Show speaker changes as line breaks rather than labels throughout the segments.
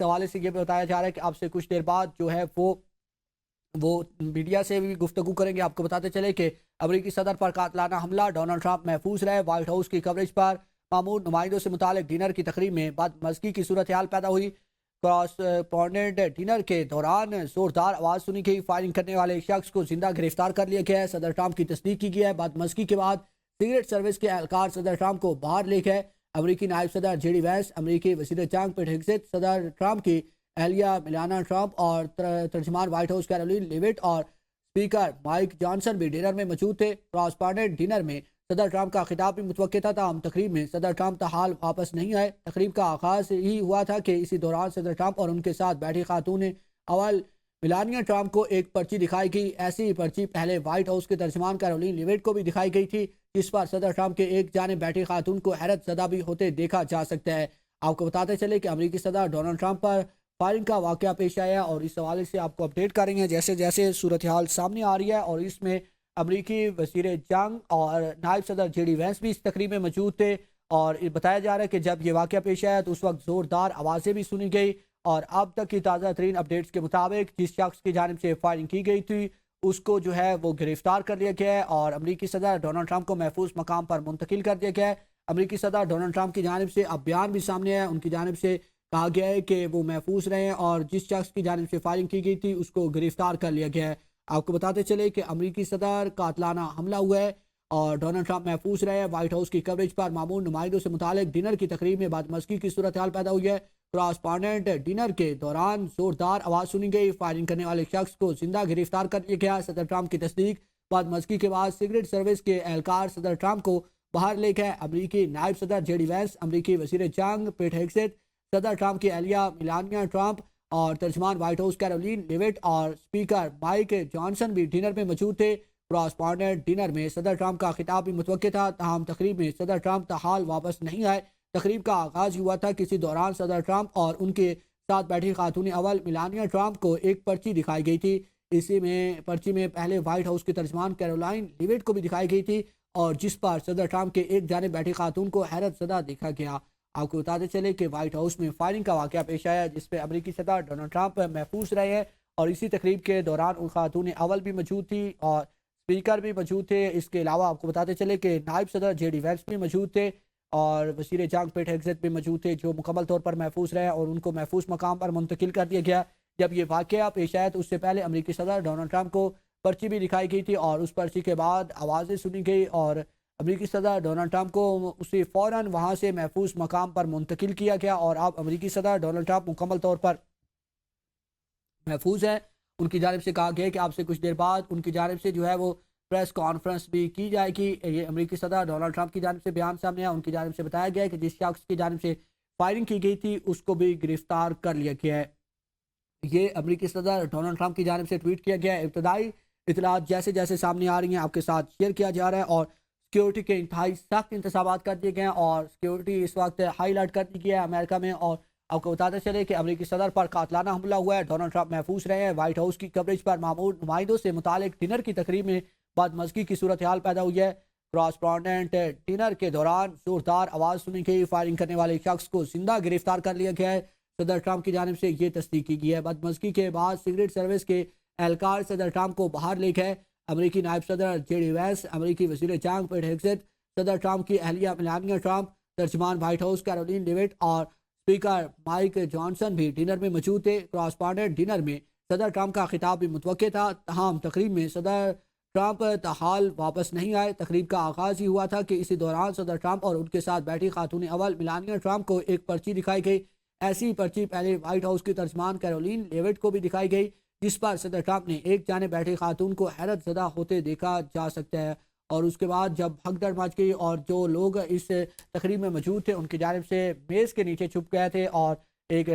حوالے سے یہ بتایا جا رہا ہے کہ اب سے کچھ دیر بعد جو ہے وہ میڈیا سے بھی گفتگو کریں گے۔ آپ کو بتاتے چلے کہ امریکی صدر پر قاتلانہ حملہ، ڈونلڈ ٹرمپ محفوظ رہے، وائٹ ہاؤس کی کوریج پر معمول نمائندوں سے متعلق ڈنر کی تقریب میں بدمزگی کی صورتحال پیدا ہوئی۔ کراسپونڈنٹ ڈنر کے دوران زوردار آواز سنی گئی، فائرنگ کرنے والے شخص کو زندہ گرفتار کر لیا گیا ہے۔ صدر ٹرمپ کی تصدیق کی گئی ہے۔ بدمزگی کے بعد سیکرٹ سروس کے اہلکار صدر ٹرمپ کو باہر لے گئے۔ امریکی نائب صدر جے ڈی وینس، امریکی وزیر جنگ پیٹ ہیگسیت، صدر ٹرمپ کی اہلیہ میلانیا ٹرمپ اور ترجمان وائٹ ہاؤس کیرولین لیوٹ اور اسپیکر مائک جانسن بھی ڈنر میں موجود تھے۔ کراسپونڈنٹ ڈنر میں صدر ٹرمپ کا خطاب بھی متوقع تھا، تاہم تقریب میں صدر ٹرمپ تاحال واپس نہیں آئے۔ تقریب کا آغاز ہی ہوا تھا کہ اسی دوران صدر ٹرمپ اور ان کے ساتھ بیٹھی خاتون اول میلانیا ٹرمپ کو ایک پرچی دکھائی گئی۔ ایسی ہی پرچی پہلے وائٹ ہاؤس کے ترجمان کیرولین لیوٹ کو بھی دکھائی گئی تھی، جس پر صدر ٹرمپ کے ایک جانب بیٹھی خاتون کو حیرت زدہ بھی ہوتے دیکھا جا سکتا ہے۔ آپ کو بتاتے چلے کہ امریکی صدر ڈونلڈ ٹرمپ پر فائرنگ کا واقعہ پیش آیا اور اس حوالے سے آپ کو اپڈیٹ کریں گے جیسے جیسے صورتحال سامنے آ رہی ہے۔ اور اس میں امریکی وزیر جنگ اور نائب صدر جے ڈی وینس بھی اس تقریب میں موجود تھے، اور بتایا جا رہا ہے کہ جب یہ واقعہ پیش آیا تو اس وقت زوردار آوازیں بھی سنی گئی، اور اب تک کی تازہ ترین اپڈیٹس کے مطابق جس شخص کی جانب سے فائرنگ کی گئی تھی اس کو جو ہے وہ گرفتار کر لیا گیا ہے اور امریکی صدر ڈونلڈ ٹرمپ کو محفوظ مقام پر منتقل کر دیا گیا ہے۔ امریکی صدر ڈونلڈ ٹرمپ کی جانب سے اب بیان بھی سامنے ہے، ان کی جانب سے کہا گیا ہے کہ وہ محفوظ رہیں اور جس شخص کی جانب سے فائرنگ کی گئی تھی اس کو گرفتار کر لیا گیا ہے۔ آپ کو بتاتے چلے کہ امریکی صدر قاتلانہ حملہ ہوا ہے اور ڈونلڈ ٹرمپ محفوظ رہے۔ وائٹ ہاؤس کی کوریج پر معمول نمائندوں سے متعلق ڈنر کی تقریب میں بدمزگی کی صورتحال پیدا ہوئی ہے۔ کراسپونڈنٹ ڈنر کے دوران زوردار آواز سنی گئی، فائرنگ کرنے والے شخص کو زندہ گرفتار کر لیا گیا۔ صدر ٹرمپ کی تصدیق، بدمزگی کے بعد سیکرٹ سروس کے اہلکار صدر ٹرمپ کو باہر لے گئے۔ امریکی نائب صدر جے ڈی وینس، امریکی وزیر جنگ پیٹ ہیگسیت، صدر ٹرمپ کی اہلیہ میلانیا ٹرمپ اور ترجمان وائٹ ہاؤس کیرولین لیوٹ اور اسپیکر مائک جانسن بھی ڈنر میں موجود تھے۔ کراسپونڈنٹ ڈنر میں صدر ٹرمپ کا خطاب بھی متوقع تھا، تاہم تقریب میں صدر ٹرمپ تاحال واپس نہیں آئے۔ تقریب کا آغاز ہوا تھا کہ اسی دوران صدر ٹرمپ اور ان کے ساتھ بیٹھی خاتون اول میلانیا ٹرمپ کو ایک پرچی دکھائی گئی تھی۔ اسی میں پرچی میں پہلے وائٹ ہاؤس کے ترجمان کیرولین لیوٹ کو بھی دکھائی گئی تھی اور جس پر صدر ٹرمپ کے ایک جانب بیٹھی خاتون کو حیرت زدہ دیکھا گیا۔ آپ کو بتاتے چلے کہ وائٹ ہاؤس میں فائرنگ کا واقعہ پیش آیا جس پہ امریکی صدر ڈونلڈ ٹرمپ محفوظ رہے ہیں، اور اسی تقریب کے دوران ان خاتون اول بھی موجود تھی اور اسپیکر بھی موجود تھے۔ اس کے علاوہ آپ کو بتاتے چلے کہ نائب صدر جے ڈی وینس بھی موجود تھے اور وزیر جنگ پیٹ ہیگسیت بھی موجود تھے، جو مکمل طور پر محفوظ رہے اور ان کو محفوظ مقام پر منتقل کر دیا گیا۔ جب یہ واقعہ پیش آیا تو اس سے پہلے امریکی صدر ڈونلڈ ٹرمپ کو پرچی بھی دکھائی گئی تھی اور اس پرچی کے بعد آوازیں سنی گئی اور امریکی صدر ڈونلڈ ٹرمپ کو اسے فوراً وہاں سے محفوظ مقام پر منتقل کیا گیا، اور اب امریکی صدر ڈونلڈ ٹرمپ مکمل طور پر محفوظ ہیں۔ ان کی جانب سے کہا گیا کہ آپ سے کچھ دیر بعد ان کی جانب سے جو ہے وہ پریس کانفرنس بھی کی جائے گی۔ یہ امریکی صدر ڈونلڈ ٹرمپ کی جانب سے بیان سامنے آیا، ان کی جانب سے بتایا گیا ہے کہ جس شخص کی جانب سے فائرنگ کی گئی تھی اس کو بھی گرفتار کر لیا گیا ہے۔ یہ امریکی صدر ڈونلڈ ٹرمپ کی جانب سے ٹویٹ کیا گیا ہے۔ ابتدائی اطلاعات جیسے جیسے سامنے آ رہی ہیں آپ کے ساتھ شیئر کیا جا رہا ہے، اور سیکیورٹی کے انتہائی سخت انتظامات کر دیے گئے ہیں اور سیکیورٹی اس وقت ہائی الرٹ کر دی گئی ہے امریکہ میں۔ اور آپ کو بتاتے چلے کہ امریکی صدر پر قاتلانہ حملہ ہوا ہے، ڈونلڈ ٹرمپ محفوظ رہے ہیں۔ وائٹ ہاؤس کی کوریج پر معمول نمائندوں سے متعلق ڈنر کی تقریب میں بدمزگی کی صورتحال پیدا ہوئی ہے۔ کراسپونڈنٹ ڈنر کے دوران زوردار آواز سنی گئی، فائرنگ کرنے والے شخص کو زندہ گرفتار کر لیا گیا ہے۔ صدر ٹرمپ کی جانب سے یہ تصدیق کی گئی ہے۔ بدمزگی کے بعد سیکرٹ سروس کے اہلکار صدر ٹرمپ کو باہر لے گئے۔ امریکی نائب صدر جے ڈی وینس، امریکی وزیر جنگ پیٹ ہیگسیت، صدر ٹرمپ کی اہلیہ میلانیا ٹرمپ، ترجمان وائٹ ہاؤس کیرولین لیوٹ اور اسپیکر مائک جانسن بھی ڈنر میں موجود تھے۔ کراسپونڈنٹ ڈنر میں صدر ٹرمپ کا خطاب بھی متوقع تھا، تاہم تقریب میں صدر ٹرمپ تاحال واپس نہیں آئے۔ تقریب کا آغاز ہی ہوا تھا کہ اسی دوران صدر ٹرمپ اور ان کے ساتھ بیٹھی خاتون اول میلانیا ٹرمپ کو ایک پرچی دکھائی گئی۔ ایسی پرچی پہلے وائٹ ہاؤس کی ترجمان کیرولین لیوٹ کو بھی دکھائی گئی، جس پر صدر ٹرمپ نے ایک جانب بیٹھی خاتون کو حیرت زدہ ہوتے دیکھا جا سکتا ہے۔ اور اس کے بعد جب بھگدڑ مچ گئی اور جو لوگ اس تقریب میں موجود تھے ان کی جانب سے میز کے نیچے چھپ گئے تھے، اور ایک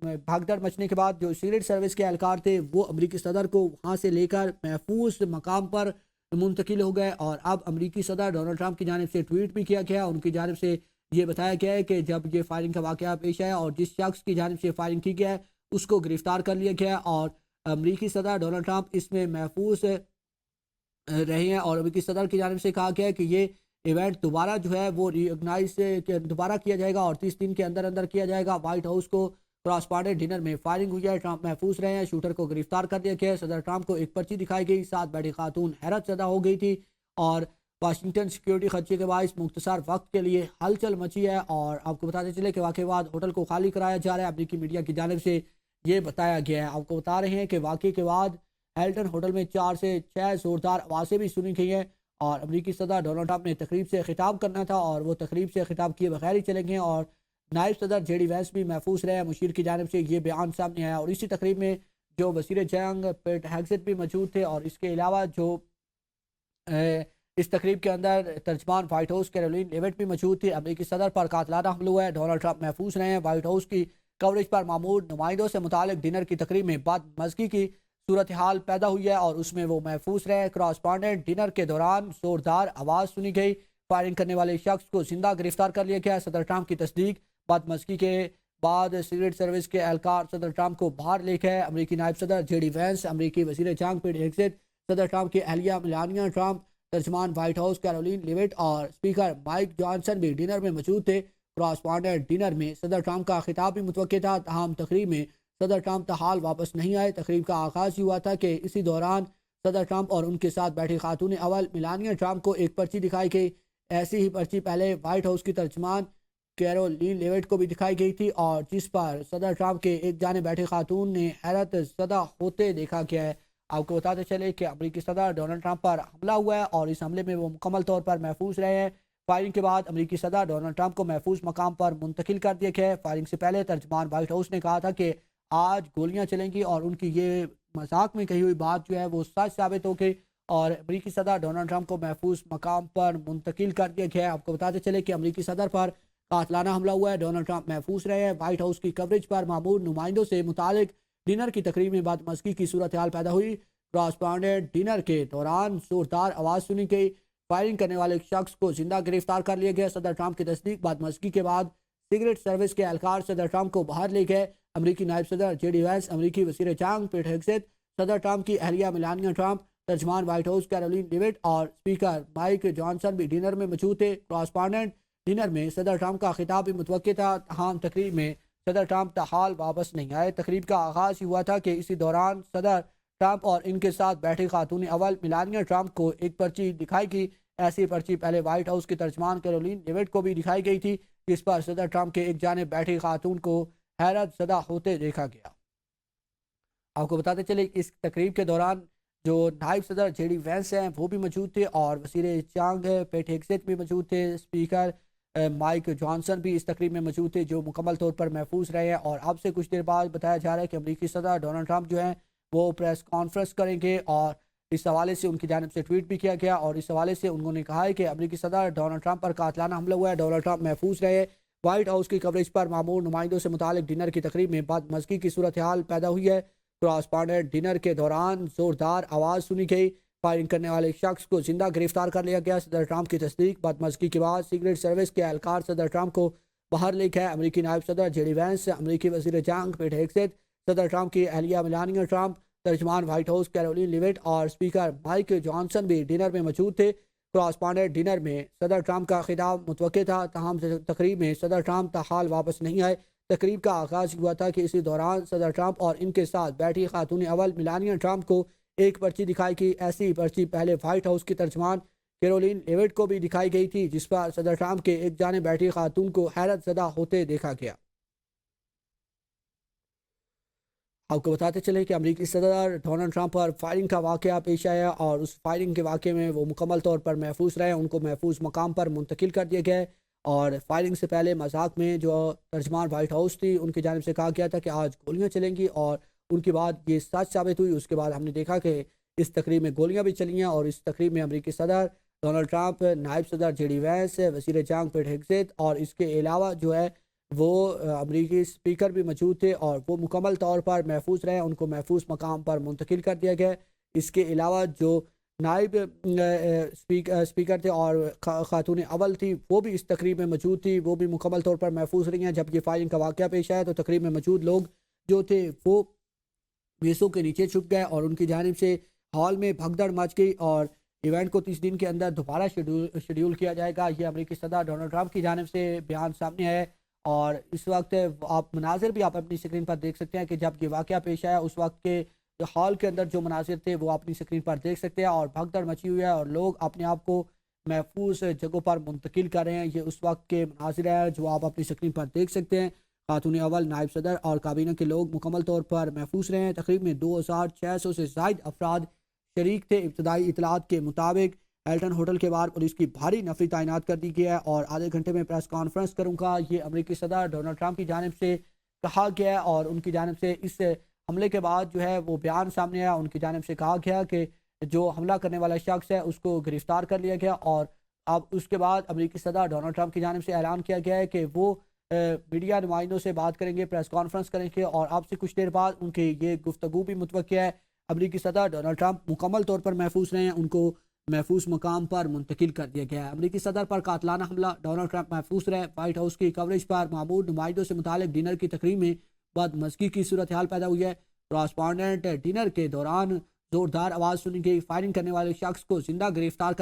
بھگدڑ مچنے کے بعد جو سیکرٹ سروس کے اہلکار تھے وہ امریکی صدر کو وہاں سے لے کر محفوظ مقام پر منتقل ہو گئے۔ اور اب امریکی صدر ڈونلڈ ٹرمپ کی جانب سے ٹویٹ بھی کیا گیا، ان کی جانب سے یہ بتایا گیا ہے کہ جب یہ فائرنگ کا واقعہ پیش آیا اور جس شخص کی جانب سے فائرنگ کی گیا ہے اس کو گرفتار کر لیا گیا، اور امریکی صدر ڈونلڈ ٹرمپ اس میں محفوظ رہے ہیں۔ اور امریکی صدر کی جانب سے کہا گیا ہے کہ یہ ایونٹ دوبارہ جو ہے وہ ری آرگنائز دوبارہ کیا جائے گا اور 30 دن کے اندر اندر کیا جائے گا۔ وائٹ ہاؤس کو کراسپانڈنٹ ڈنر میں فائرنگ ہوئی ہے، ٹرمپ محفوظ رہے ہیں، شوٹر کو گرفتار کر دیا گیا ہے۔ صدر ٹرمپ کو ایک پرچی دکھائی گئی، ساتھ بیٹھی خاتون حیرت زدہ ہو گئی تھی اور واشنگٹن سیکیورٹی خدشے کے باعث مختصر وقت کے لیے ہلچل مچی ہے۔ اور آپ کو بتاتے چلے کہ واقعے بعد ہوٹل کو خالی کرایا جا رہا ہے، امریکی میڈیا کی جانب سے یہ بتایا گیا ہے۔ آپ کو بتا رہے ہیں کہ واقعے کے بعد ہیلٹن ہوٹل میں 4 سے 6 زوردار آوازیں بھی سنی گئی ہیں اور امریکی صدر ڈونلڈ ٹرمپ نے تقریب سے خطاب کرنا تھا اور وہ تقریب سے خطاب کیے بغیر ہی چلے گئے اور نائب صدر جے ڈی وینس بھی محفوظ رہے۔ مشیر کی جانب سے یہ بیان سامنے آیا اور اسی تقریب میں جو وزیر جنگ پیٹ ہیگزٹ بھی موجود تھے اور اس کے علاوہ جو اس تقریب کے اندر ترجمان وائٹ ہاؤس کیرولین لیوٹ بھی موجود تھی۔ امریکی صدر پر قاتلانہ حملہ ہوا ہے، ڈونلڈ ٹرمپ محفوظ رہے ہیں۔ وائٹ ہاؤس کی کوریج پر معمور نمائندوں سے متعلق ڈنر کی تقریب میں بدمزگی کی صورتحال پیدا ہوئی ہے اور اس میں وہ محفوظ رہے۔ کراسپانڈنٹ ڈنر کے دوران زوردار آواز سنی گئی، فائرنگ کرنے والے شخص کو زندہ گرفتار کر لیا گیا۔ صدر ٹرمپ کی تصدیق، بدمزگی کے بعد سیکرٹ سروس کے اہلکار صدر ٹرمپ کو باہر لے گئے۔ امریکی نائب صدر جے ڈی وینس، امریکی وزیر جنگ پیٹ ہیگزٹ، صدر ٹرمپ کی اہلیہ میلانیا ٹرمپ، ترجمان وائٹ ہاؤس کیرولین لیوٹ اور اسپیکر مائک جانسن بھی ڈنر میں موجود تھے۔ کراسپانڈنٹ ڈنر میں صدر ٹرمپ کا خطاب بھی متوقع تھا، تاہم تقریب میں صدر ٹرمپ تاحال واپس نہیں آئے۔ تقریب کا آغاز ہی ہوا تھا کہ اسی دوران صدر ٹرمپ اور ان کے ساتھ بیٹھی خاتون اول میلانیا ٹرمپ کو ایک پرچی دکھائی گئی۔ ایسی ہی پرچی پہلے وائٹ ہاؤس کی ترجمان کیرولین لیوٹ کو بھی دکھائی گئی تھی اور جس پر صدر ٹرمپ کے ایک جانب بیٹھی خاتون نے حیرت زدہ ہوتے دیکھا گیا ہے۔ آپ کو بتاتے چلے کہ امریکی صدر ڈونلڈ ٹرمپ پر حملہ ہوا ہے اور اس حملے میں وہ مکمل طور پر محفوظ رہے ہیں۔ فائرنگ کے بعد امریکی صدر ڈونلڈ ٹرمپ کو محفوظ مقام پر منتقل کر دیا گیا ہے۔ فائرنگ سے پہلے ترجمان وائٹ ہاؤس نے کہا تھا کہ آج گولیاں چلیں گی اور ان کی یہ مذاق میں کہی ہوئی بات جو ہے وہ سچ ثابت ہو گئی اور امریکی صدر ڈونلڈ ٹرمپ کو محفوظ مقام پر منتقل کر دیا گیا ہے۔ آپ کو بتاتے چلے کہ امریکی صدر پر قاتلانہ حملہ ہوا ہے، ڈونلڈ ٹرمپ محفوظ رہے ہیں۔ وائٹ ہاؤس کی کوریج پر معمور نمائندوں سے متعلق ڈنر کی تقریب میں بدمزگی کی صورتحال پیدا ہوئی۔ کراسپانڈنٹ ڈنر کے دوران زوردار آواز سنی گئی، فائرنگ کرنے والے شخص کو زندہ گرفتار کر لیا گیا۔ صدر ٹرمپ کی تصدیق، بدمزگی کے بعد سیکرٹ سروس کے اہلکار صدر ٹرمپ کو باہر لے گئے۔ امریکی نائب صدر جے ڈی وینس، امریکی وزیر جنگ پیٹ ہیگزٹ، صدر ٹرمپ کی اہلیہ میلانیا ٹرمپ، ترجمان وائٹ ہاؤس کیرولین لیوٹ اور اسپیکر مائک جانسن بھی ڈنر میں موجود تھے۔ کراسپانڈنٹ ڈنر میں صدر ٹرمپ کا خطاب بھی متوقع تھا، تاہم تقریب میں صدر ٹرمپ تاحال واپس نہیں آئے۔ تقریب کا آغاز ہی ہوا تھا کہ اسی دوران صدر ٹرمپ اور ان کے ساتھ بیٹھی خاتون اول میلانیا ٹرمپ کو ایک پرچی دکھائی گئی۔ ایسی پرچی پہلے وائٹ ہاؤس کی ترجمان کیرولین لیوٹ کو بھی دکھائی گئی تھی، جس پر صدر ٹرمپ کے ایک جانب بیٹھی خاتون کو حیرت زدہ ہوتے دیکھا گیا۔ آپ کو بتاتے چلے اس تقریب کے دوران جو نائب صدر جے ڈی وینس ہیں وہ بھی موجود تھے اور وزیر جنگ پیٹ ہیگزٹ بھی موجود تھے، اسپیکر مائک جانسن بھی اس تقریب میں موجود تھے جو مکمل طور پر محفوظ رہے ہیں۔ اور اب سے کچھ دیر بعد بتایا جا رہا ہے کہ امریکی صدر ڈونلڈ ٹرمپ جو ہیں وہ پریس کانفرنس کریں گے اور اس حوالے سے ان کی جانب سے ٹویٹ بھی کیا گیا اور اس حوالے سے انہوں نے کہا ہے کہ امریکی صدر ڈونلڈ ٹرمپ پر قاتلانہ حملہ ہوا ہے، ڈونلڈ ٹرمپ محفوظ رہے۔ وائٹ ہاؤس کی کوریج پر معمور نمائندوں سے متعلق ڈنر کی تقریب میں بدمزگی کی صورتحال پیدا ہوئی ہے۔ کراسپانڈنٹ ڈنر کے دوران زوردار آواز سنی گئی، فائرنگ کرنے والے شخص کو زندہ گرفتار کر لیا گیا۔ صدر ٹرمپ کی تصدیق، بدمزگی کے بعد سیکرٹ سروس کے اہلکار صدر ٹرمپ کو باہر لے گئے۔ امریکی نائب صدر جے ڈی وینس، امریکی وزیر جنگ پیٹ ہیگزٹ، صدر ٹرمپ کی اہلیہ میلانیا ٹرمپ، ترجمان وائٹ ہاؤس کیرولین لیوٹ اور اسپیکر مائک جانسن بھی ڈنر میں موجود تھے۔ کراسپانڈنٹ ڈنر میں صدر ٹرمپ کا خطاب متوقع تھا، تاہم تقریب میں صدر ٹرمپ تاحال واپس نہیں آئے۔ تقریب کا آغاز ہوا تھا کہ اسی دوران صدر ٹرمپ اور ان کے ساتھ بیٹھی خاتون اول میلانیا ٹرمپ کو ایک پرچی دکھائی گئی۔ ایسی پرچی پہلے وائٹ ہاؤس کی ترجمان کیرولین لیوٹ کو بھی دکھائی گئی تھی، جس پر صدر ٹرمپ کے ایک جانب بیٹھی خاتون کو حیرت زدہ ہوتے دیکھا گیا۔ آپ کو بتاتے چلیں کہ امریکی صدر ڈونلڈ ٹرمپ پر فائرنگ کا واقعہ پیش آیا اور اس فائرنگ کے واقعے میں وہ مکمل طور پر محفوظ رہے، ان کو محفوظ مقام پر منتقل کر دیا گیا اور فائرنگ سے پہلے مذاق میں جو ترجمان وائٹ ہاؤس تھی ان کی جانب سے کہا گیا تھا کہ آج گولیاں چلیں گی اور ان کی بات یہ سچ ثابت ہوئی۔ اس کے بعد ہم نے دیکھا کہ اس تقریب میں گولیاں بھی چلی ہیں اور اس تقریب میں امریکی صدر ڈونلڈ ٹرمپ، نائب صدر جے ڈی وینس، وزیر جنگ پیٹ ہیگزٹ اور اس کے علاوہ جو ہے وہ امریکی اسپیکر بھی موجود تھے اور وہ مکمل طور پر محفوظ رہے، ان کو محفوظ مقام پر منتقل کر دیا گیا۔ اس کے علاوہ جو نائب اسپیکر تھے اور خاتون اول تھی وہ بھی اس تقریب میں موجود تھی، وہ بھی مکمل طور پر محفوظ رہی ہیں۔ جب یہ فائرنگ کا واقعہ پیش آیا تو تقریب میں موجود لوگ جو تھے وہ میزوں کے نیچے چھپ گئے اور ان کی جانب سے ہال میں بھگدڑ مچ گئی اور ایونٹ کو 30 دن کے اندر دوبارہ شیڈیول کیا جائے گا۔ یہ امریکی صدر ڈونلڈ ٹرمپ کی جانب سے بیان سامنے ہے اور اس وقت آپ مناظر بھی آپ اپنی اسکرین پر دیکھ سکتے ہیں کہ جب یہ واقعہ پیش آیا اس وقت کے ہال کے اندر جو مناظر تھے وہ اپنی اسکرین پر دیکھ سکتے ہیں، اور بھگدڑ مچی ہوئی ہے اور لوگ اپنے آپ کو محفوظ جگہوں پر منتقل کر رہے ہیں۔ یہ اس وقت کے مناظر ہیں جو آپ اپنی اسکرین پر دیکھ سکتے ہیں۔ خاتون اول، نائب صدر اور کابینہ کے لوگ مکمل طور پر محفوظ رہے ہیں۔ تقریب میں 2600 سے زائد افراد شریک تھے۔ ابتدائی اطلاعات کے مطابق ایلٹن ہوٹل کے باہر پولیس کی بھاری نفری تعینات کر دی گئی ہے اور آدھے گھنٹے میں پریس کانفرنس کروں گا، یہ امریکی صدر ڈونلڈ ٹرمپ کی جانب سے کہا گیا ہے۔ اور ان کی جانب سے اس حملے کے بعد جو ہے وہ بیان سامنے آیا، ان کی جانب سے کہا گیا کہ جو حملہ کرنے والا شخص ہے اس کو گرفتار کر لیا گیا، اور اب اس کے بعد امریکی صدر ڈونلڈ ٹرمپ کی جانب سے اعلان کیا گیا ہے کہ وہ میڈیا نمائندوں سے بات کریں گے، پریس کانفرنس کریں گے، اور اب سے کچھ دیر بعد ان کی یہ گفتگو بھی متوقع ہے۔ امریکی صدر ڈونلڈ ٹرمپ مکمل طور پر محفوظ رہے ہیں، ان کو محفوظ مقام پر منتقل کر دیا گیا ہے۔ امریکی صدر پر قاتلانہ حملہ، ڈونلڈ ٹرمپ محفوظ رہے۔ وائٹ ہاؤس کی کوریج پر معمول نمائندوں سے متعلق ڈنر کی تقریب میں بدمزگی کی صورتحال پیدا ہوئی ہے۔ کراسپونڈنٹ ڈنر کے دوران زوردار آواز سنی گئی، فائرنگ کرنے والے شخص کو زندہ گرفتار